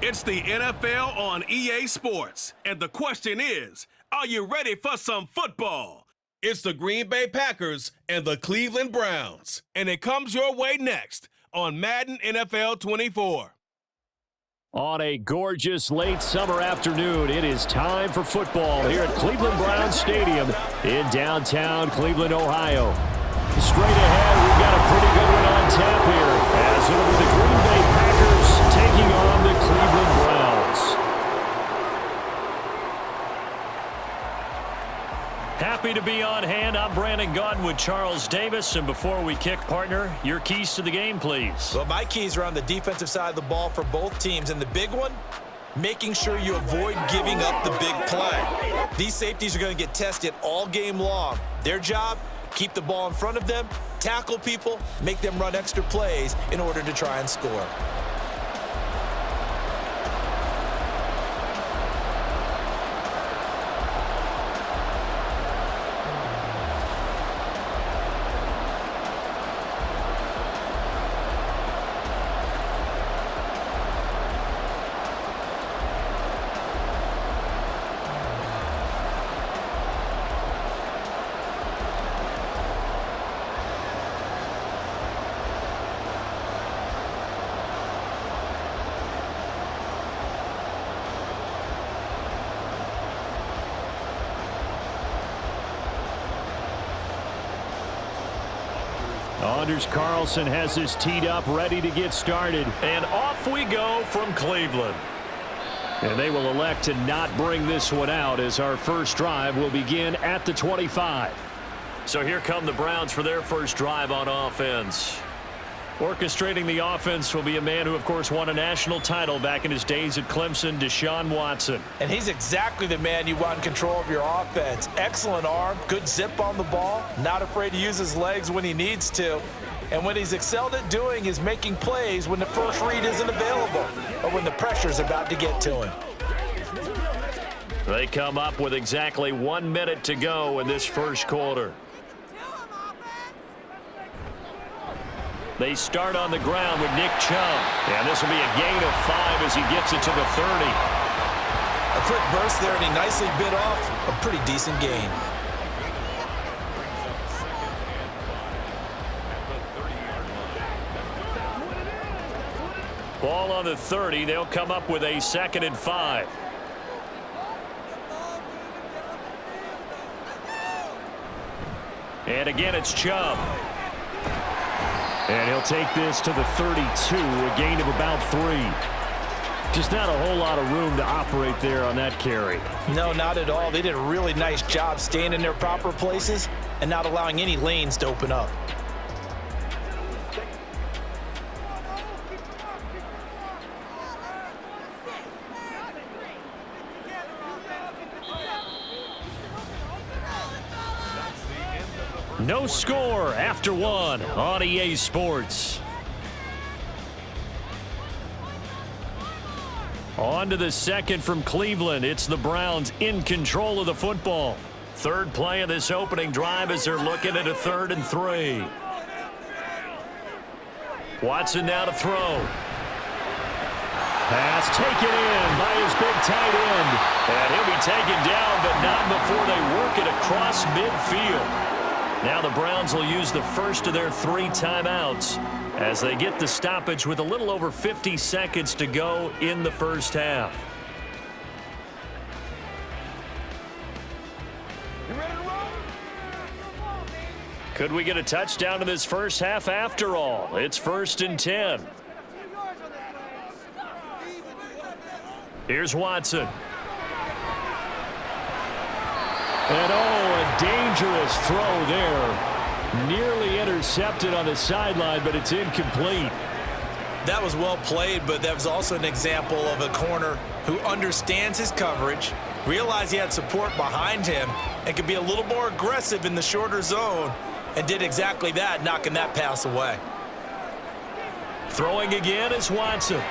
It's the NFL on EA Sports, and the question is, are you ready for some football? It's the Green Bay Packers and the Cleveland Browns, and it comes your way next on Madden NFL 24. On a gorgeous late summer afternoon, it is time for football here at Cleveland Browns Stadium in downtown Cleveland, Ohio. Straight ahead, we've got a pretty good one on tap here, as it'll be the Green Bay Packers taking on the Cleveland Browns. Happy to be on hand. I'm Brandon Gaudin with Charles Davis. And before we kick, partner, your keys to the game, please. Well, my keys are on the defensive side of the ball for both teams. And the big one, making sure you avoid giving up the big play. These safeties are going to get tested all game long. Their job, keep the ball in front of them, tackle people, make them run extra plays in order to try and score. Anders Carlson has this teed up, ready to get started. And off we go from Cleveland. And they will elect to not bring this one out as our first drive will begin at the 25. So here come the Browns for their first drive on offense. Orchestrating the offense will be a man who, of course, won a national title back in his days at Clemson, Deshaun Watson. And he's exactly the man you want in control of your offense. Excellent arm, good zip on the ball, not afraid to use his legs when he needs to. And what he's excelled at doing is making plays when the first read isn't available or when the pressure's about to get to him. They come up with exactly 1 minute to go in this first quarter. They start on the ground with Nick Chubb. And this will be a gain of 5 as he gets it to the 30. A quick burst there, and he nicely bit off a pretty decent gain. Ball on the 30. They'll come up with a 2nd and 5. And again, it's Chubb. And he'll take this to the 32, a gain of about 3. Just not a whole lot of room to operate there on that carry. No, not at all. They did a really nice job staying in their proper places and not allowing any lanes to open up. No score after 1 on EA Sports. On to the second from Cleveland. It's the Browns in control of the football. Third play of this opening drive as they're looking at a 3rd and 3. Watson now to throw. Pass taken in by his big tight end. And he'll be taken down, but not before they work it across midfield. Now the Browns will use the first of their 3 timeouts as they get the stoppage with a little over 50 seconds to go in the first half. Could we get a touchdown in this first half after all? It's 1st and 10. Here's Watson. And a dangerous throw there. Nearly intercepted on the sideline, but it's incomplete. That was well played, but that was also an example of a corner who understands his coverage, realized he had support behind him, and could be a little more aggressive in the shorter zone, and did exactly that, knocking that pass away. Throwing again is Watson.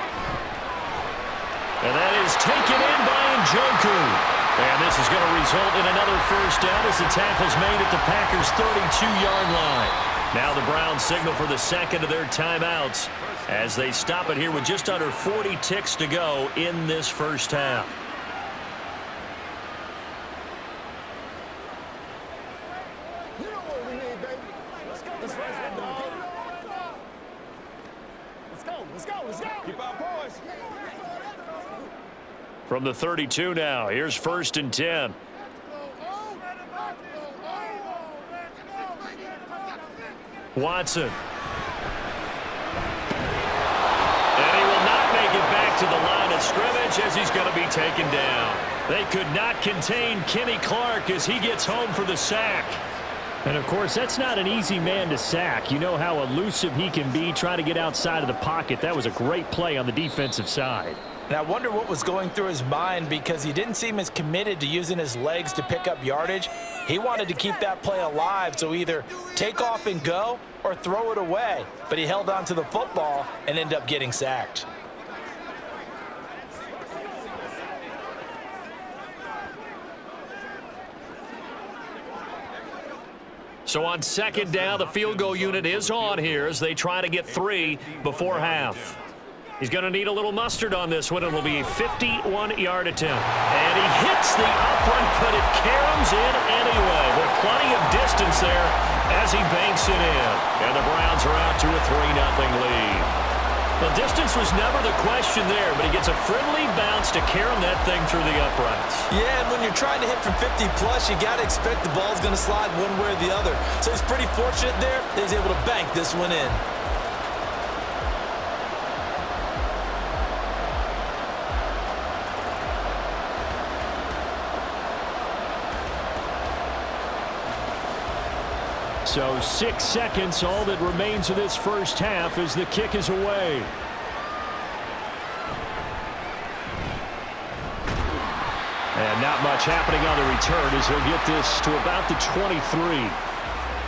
And that is taken in by Njoku. And this is going to result in another first down as the tackle's made at the Packers' 32-yard line. Now the Browns signal for the second of their timeouts as they stop it here with just under 40 ticks to go in this first half. From the 32 now, here's 1st and 10. Watson. And he will not make it back to the line of scrimmage as he's going to be taken down. They could not contain Kenny Clark as he gets home for the sack. And, of course, that's not an easy man to sack. You know how elusive he can be trying to get outside of the pocket. That was a great play on the defensive side. And I wonder what was going through his mind because he didn't seem as committed to using his legs to pick up yardage. He wanted to keep that play alive, so either take off and go or throw it away. But he held on to the football and ended up getting sacked. So on 2nd down, the field goal unit is on here as they try to get 3 before half. He's going to need a little mustard on this one. It'll be a 51-yard attempt. And he hits the upright, but it caroms in anyway. With plenty of distance there as he banks it in. And the Browns are out to a 3-0 lead. The distance was never the question there, but he gets a friendly bounce to carom that thing through the uprights. Yeah, and when you're trying to hit from 50-plus, you got to expect the ball's going to slide one way or the other. So he's pretty fortunate there that he's able to bank this one in. So 6 seconds, all that remains of this first half as the kick is away. And not much happening on the return as he'll get this to about the 23.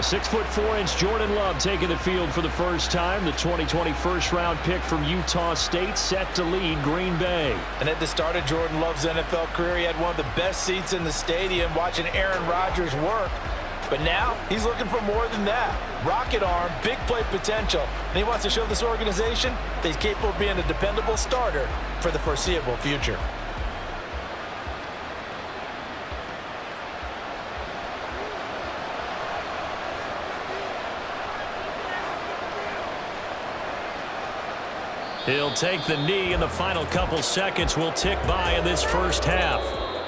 6'4" Jordan Love taking the field for the first time. The 2020 first-round pick from Utah State set to lead Green Bay. And at the start of Jordan Love's NFL career, he had one of the best seats in the stadium watching Aaron Rodgers work. But now he's looking for more than that. Rocket arm, big play potential. And he wants to show this organization that he's capable of being a dependable starter for the foreseeable future. He'll take the knee, and the final couple seconds will tick by in this first half.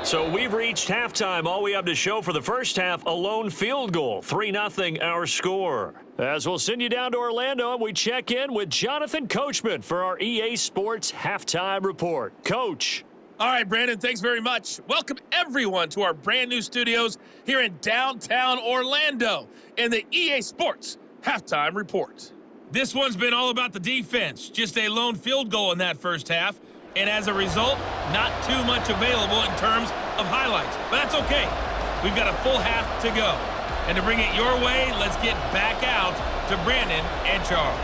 So we've reached halftime. All we have to show for the first half, a lone field goal. 3-0 our score. As we'll send you down to Orlando, and we check in with Jonathan Coachman for our EA Sports Halftime Report. Coach. All right, Brandon, thanks very much. Welcome, everyone, to our brand new studios here in downtown Orlando in the EA Sports Halftime Report. This one's been all about the defense. Just a lone field goal in that first half. And as a result, not too much available in terms of highlights. But that's okay. We've got a full half to go. And to bring it your way, let's get back out to Brandon and Charles.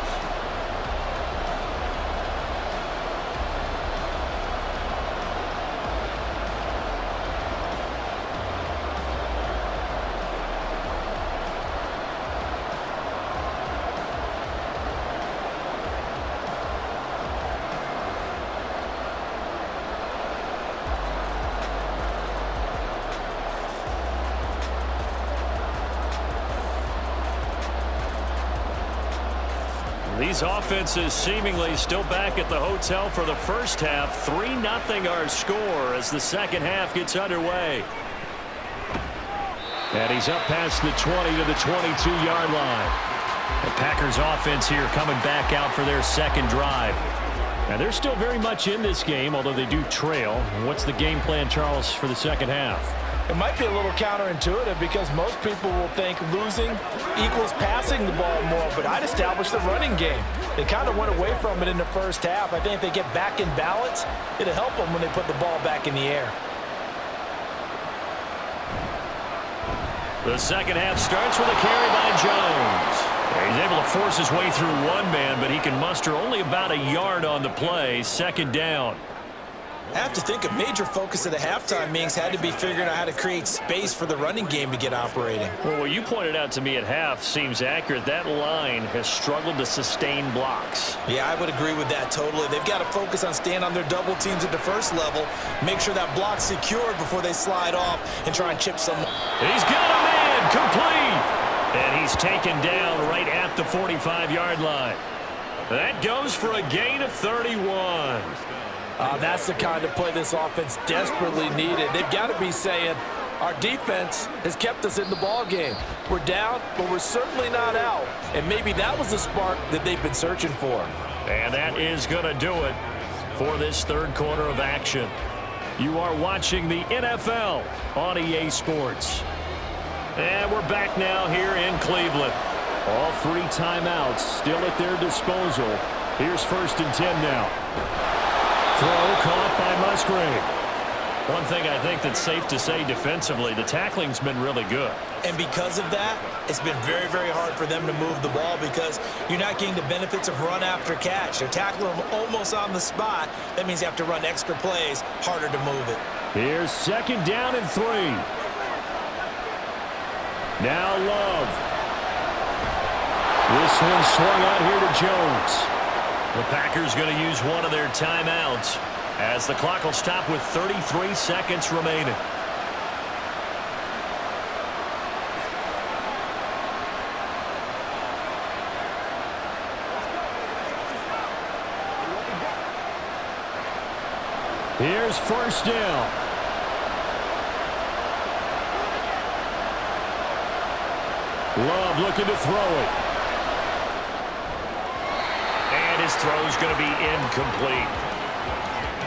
These offenses seemingly still back at the hotel for the first half. 3-0 our score as the second half gets underway. And he's up past the 20 to the 22-yard line. The Packers offense here coming back out for their second drive. And they're still very much in this game, although they do trail. What's the game plan, Charles, for the second half? It might be a little counterintuitive because most people will think losing equals passing the ball more, but I'd establish the running game. They kind of went away from it in the first half. I think if they get back in balance, it'll help them when they put the ball back in the air. The second half starts with a carry by Jones. He's able to force his way through one man, but he can muster only about a yard on the play. Second down. I have to think a major focus at the halftime meetings had to be figuring out how to create space for the running game to get operating. Well, what you pointed out to me at half seems accurate. That line has struggled to sustain blocks. Yeah, I would agree with that totally. They've got to focus on staying on their double teams at the first level, make sure that block's secured before they slide off and try and chip some. He's got a man complete. And he's taken down right at the 45-yard line. That goes for a gain of 31. That's the kind of play this offense desperately needed. They've got to be saying, our defense has kept us in the ball game. We're down, but we're certainly not out. And maybe that was the spark that they've been searching for. And that is going to do it for this third quarter of action. You are watching the NFL on EA Sports. And we're back now here in Cleveland. All 3 timeouts still at their disposal. Here's 1st and 10 now. Throw caught by Musgrave. One thing I think that's safe to say defensively, the tackling's been really good. And because of that, it's been very, very hard for them to move the ball because you're not getting the benefits of run after catch. They're tackling them almost on the spot. That means you have to run extra plays, harder to move it. Here's 2nd down and 3. Now Love. This one swung out here to Jones. The Packers going to use one of their timeouts as the clock will stop with 33 seconds remaining. Here's 1st down. Love looking to throw it. And his throw's going to be incomplete.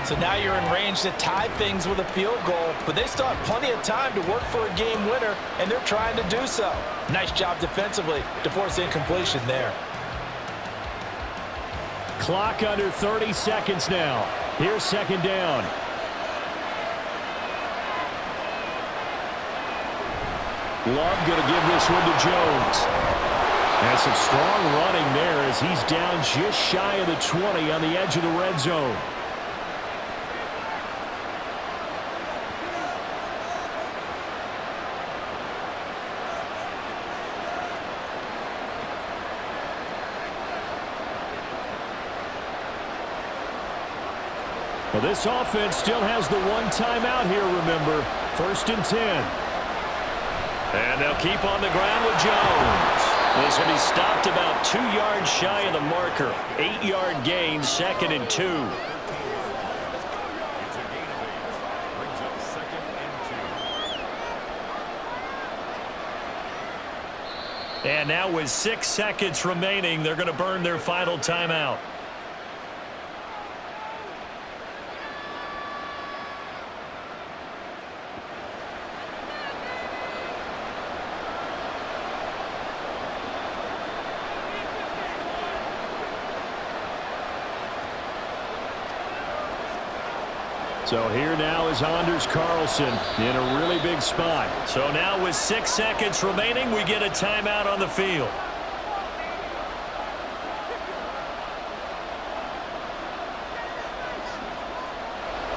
So now you're in range to tie things with a field goal, but they still have plenty of time to work for a game winner, and they're trying to do so. Nice job defensively to force incompletion there. Clock under 30 seconds now. Here's 2nd down. Love going to give this one to Jones. And some strong running there as he's down just shy of the 20 on the edge of the red zone. Well, this offense still has the 1 timeout here, remember. 1st and 10. And they'll keep on the ground with Jones. This will be stopped about 2 yards shy of the marker. 8-yard gain, 2nd and 2. And now with 6 seconds remaining, they're going to burn their final timeout. So here now is Anders Carlson in a really big spot. So now with 6 seconds remaining, we get a timeout on the field.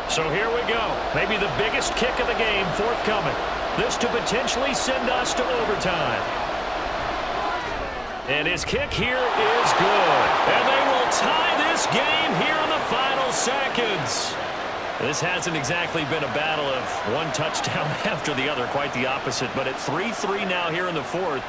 So here we go. Maybe the biggest kick of the game forthcoming. This to potentially send us to overtime. And his kick here is good. And they will tie this game here in the final seconds. This hasn't exactly been a battle of one touchdown after the other, quite the opposite. But at 3-3 now here in the 4th,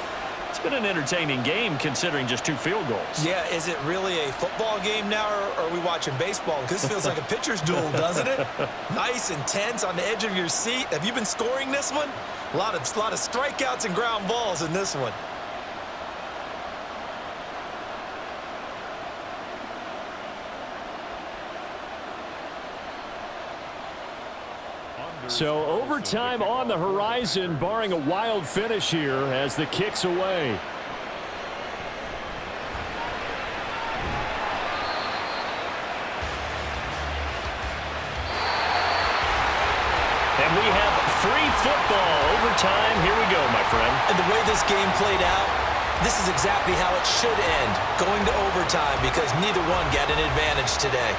it's been an entertaining game considering just 2 field goals. Yeah, is it really a football game now, or are we watching baseball? Because this feels like a pitcher's duel, doesn't it? Nice and tense on the edge of your seat. Have you been scoring this one? A lot of strikeouts and ground balls in this one. So overtime on the horizon, barring a wild finish here as the kick's away. And we have free football. Overtime, here we go, my friend. And the way this game played out, this is exactly how it should end, going to overtime, because neither one got an advantage today.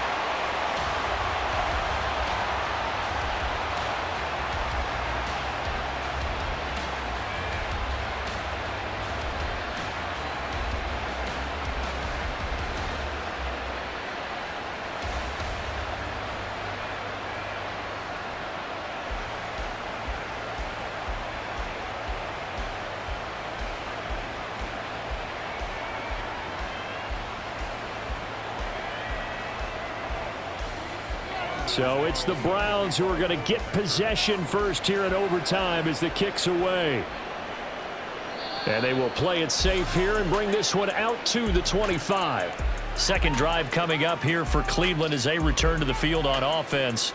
So it's the Browns who are going to get possession first here in overtime as the kick's away. And they will play it safe here and bring this one out to the 25. Second drive coming up here for Cleveland as they return to the field on offense.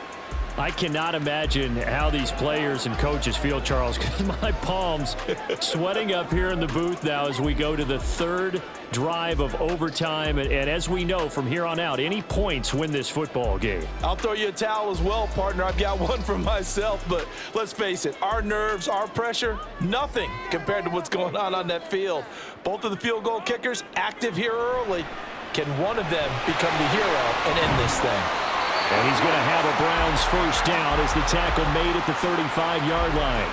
I cannot imagine how these players and coaches feel, Charles, because my palms sweating up here in the booth now as we go to the third drive of overtime. And as we know from here on out, any points win this football game. I'll throw you a towel as well, partner. I've got one for myself, but let's face it, our nerves, our pressure, nothing compared to what's going on that field. Both of the field goal kickers active here early. Can one of them become the hero and end this thing? And he's going to have a Browns first down as the tackle made at the 35-yard line.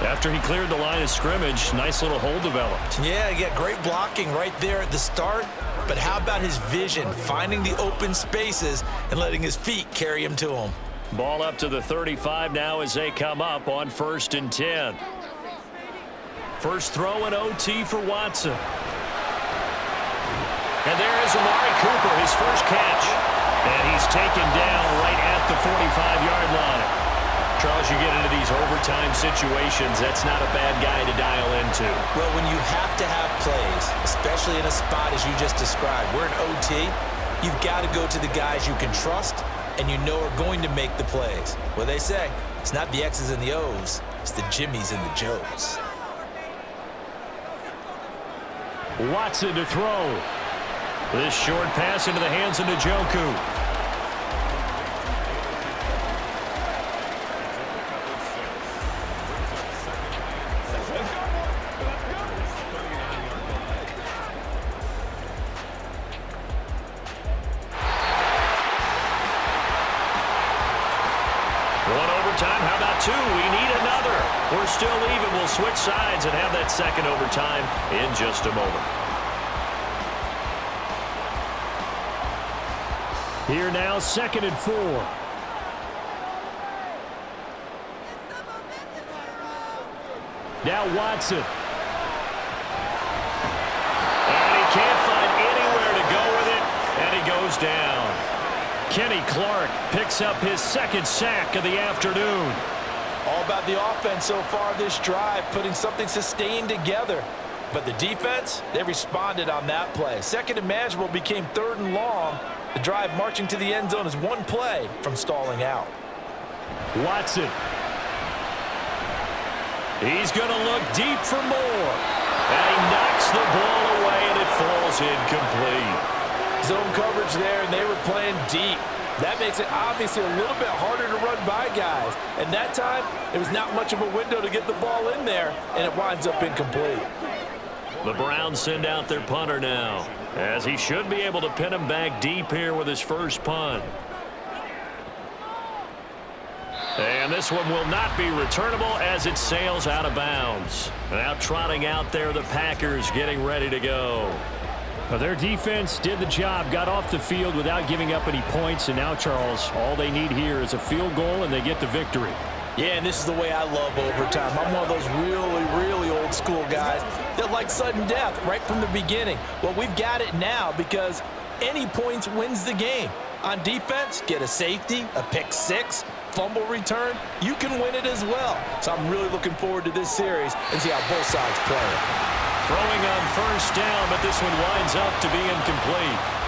After he cleared the line of scrimmage, nice little hole developed. Yeah, he got great blocking right there at the start. But how about his vision, finding the open spaces and letting his feet carry him to him? Ball up to the 35 now as they come up on 1st and 10. First throw in OT for Watson. And there is Amari Cooper, his first catch. And he's taken down right at the 45-yard line. Charles, you get into these overtime situations, that's not a bad guy to dial into. Well, when you have to have plays, especially in a spot as you just described, we're in OT, you've got to go to the guys you can trust and you know are going to make the plays. Well, they say it's not the X's and the O's, it's the Jimmys and the Joes. Watson to throw. This short pass into the hands of Njoku. One overtime, how about two? We need another. We're still even. We'll switch sides and have that second overtime in just a moment. Here now, 2nd and 4. Now Watson. And he can't find anywhere to go with it, and he goes down. Kenny Clark picks up his second sack of the afternoon. All about the offense so far this drive, putting something sustained together. But the defense, they responded on that play. Second and manageable became 3rd and long. The drive marching to the end zone is one play from stalling out. Watson. He's going to look deep for more. And he knocks the ball away, and it falls incomplete. Zone coverage there, and they were playing deep. That makes it obviously a little bit harder to run by guys. And that time, it was not much of a window to get the ball in there, and it winds up incomplete. The Browns send out their punter now, as he should be able to pin him back deep here with his first punt. And this one will not be returnable as it sails out of bounds. Now trotting out there, the Packers getting ready to go. Well, their defense did the job, got off the field without giving up any points, and now, Charles, all they need here is a field goal, and they get the victory. Yeah, and this is the way I love overtime. I'm one of those really old school guys that like sudden death right from the beginning. Well, we've got it now because any points wins the game. On defense, get a safety, a pick six, fumble return, you can win it as well. So I'm really looking forward to this series and see how both sides play it. Throwing on first down, but this one winds up to be incomplete.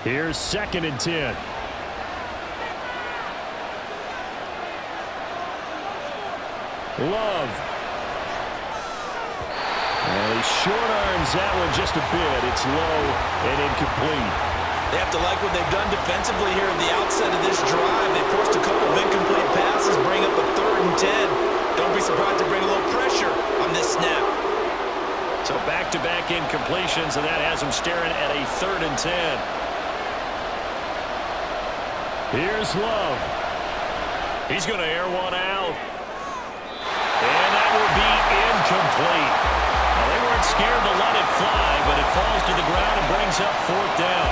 Here's 2nd and 10. Love. And he short arms that one just a bit. It's low and incomplete. They have to like what they've done defensively here at the outset of this drive. They forced a couple of incomplete passes, bring up a 3rd and 10. Don't be surprised to bring a little pressure on this snap. So back-to-back incompletions, and that has them staring at a 3rd and 10. Here's Love. He's going to air one out. And that will be incomplete. Well, they weren't scared to let it fly, but it falls to the ground and brings up 4th down.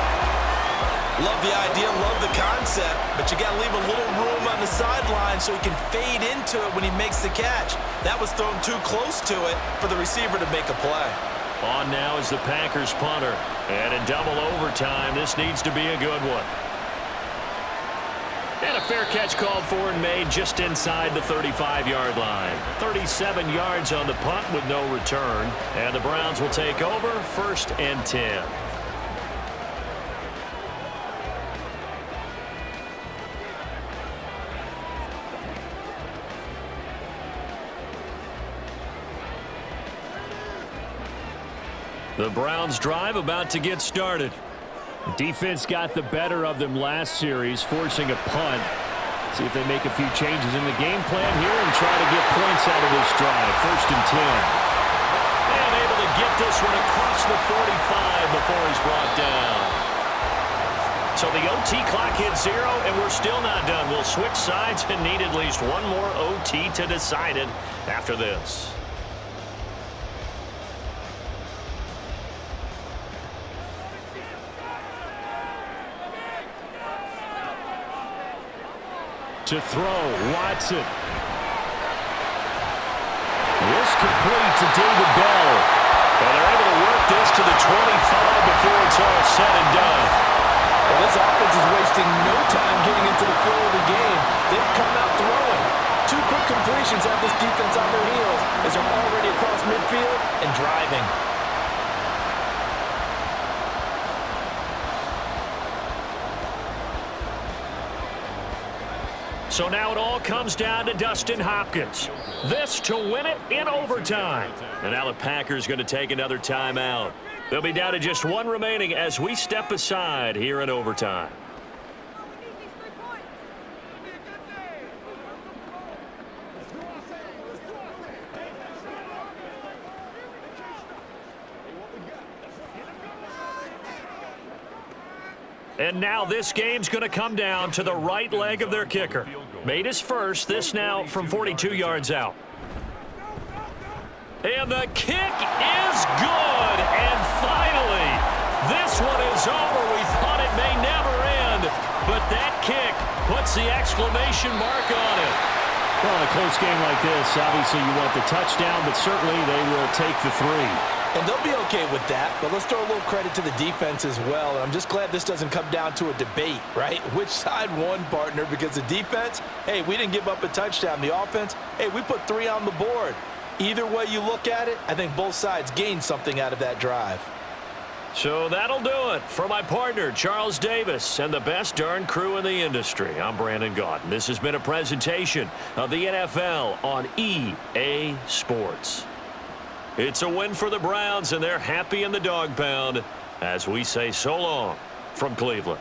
Love the idea, love the concept. concept, but you got to leave a little room on the sideline so he can fade into it when he makes the catch. That was thrown too close to it for the receiver to make a play. On now is the Packers punter. And in double overtime, this needs to be a good one. And a fair catch called for and made just inside the 35-yard line. 37 yards on the punt with no return. And the Browns will take over 1st and 10. The Browns drive about to get started. Defense got the better of them last series, forcing a punt. See if they make a few changes in the game plan here and try to get points out of this drive. 1st and 10. And able to get this one across the 45 before he's brought down. So the OT clock hits 0, and we're still not done. We'll switch sides and need at least one more OT to decide it after this. To throw, Watson. This complete to David Bell. And they're able to work this to the 25 before it's all said and done. Well, this offense is wasting no time getting into the flow of the game. They've come out throwing. 2 quick completions have this defense on their heels as they're already across midfield and driving. So now it all comes down to Dustin Hopkins. This to win it in overtime. And now the Packers going to take another timeout. They'll be down to just 1 remaining as we step aside here in overtime. And now this game's going to come down to the right leg of their kicker. Made his first, this now from 42 yards out. And the kick is good. And finally, this one is over. We thought it may never end, but that kick puts the exclamation mark on it. Well, in a close game like this, obviously you want the touchdown, but certainly they will take the 3. And they'll be okay with that, but let's throw a little credit to the defense as well. And I'm just glad this doesn't come down to a debate, right? Which side won, partner? Because the defense, hey, we didn't give up a touchdown. The offense, hey, we put 3 on the board. Either way you look at it, I think both sides gained something out of that drive. So that'll do it for my partner, Charles Davis, and the best darn crew in the industry. I'm Brandon Gaudin. This has been a presentation of the NFL on EA Sports. It's a win for the Browns, and they're happy in the dog pound as we say so long from Cleveland.